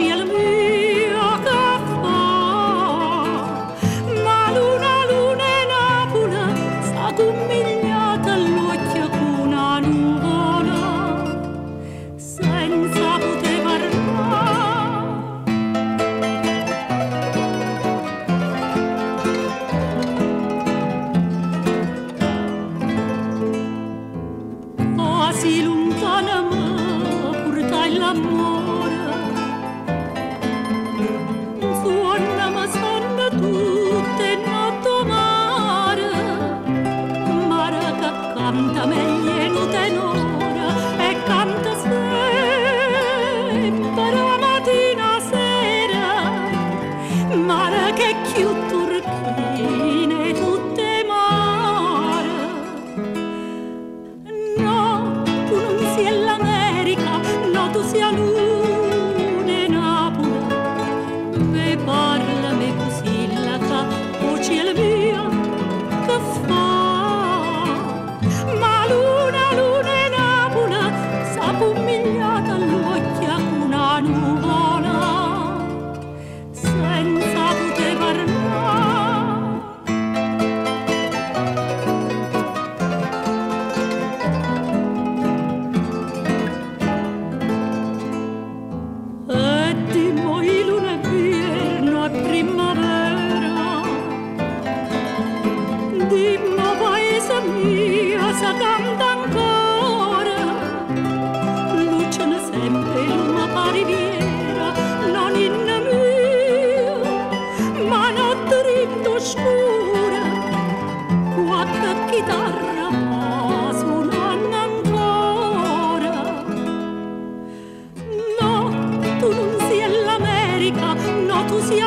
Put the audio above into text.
cielo mio che fa, ma luna in Napoli sta commigliata all'occhio con una nuvola, senza poter parlare. Quasi lontana me portai l'amore, suona ma sonno tutte notte mare, mare che canta meglio in tenore e canta sempre la mattina sera, mare che chiù turchine tutte mare. No, tu non sei l'America, no, tu sei luna in Napoli. E parlami così la ca, oh cielo mio, che fa? Ma luna in Napoli sta commigliata all'occhio con una nuvola, senza poter parlare. E dimmo i luna inverno e primavera, dimmo paese mio se canta ancora, lucciano sempre luna pariviera, non in mio, ma notte ritto scura, qualche chitarra suonano ancora. No, tu non sei l'America, no, tu sei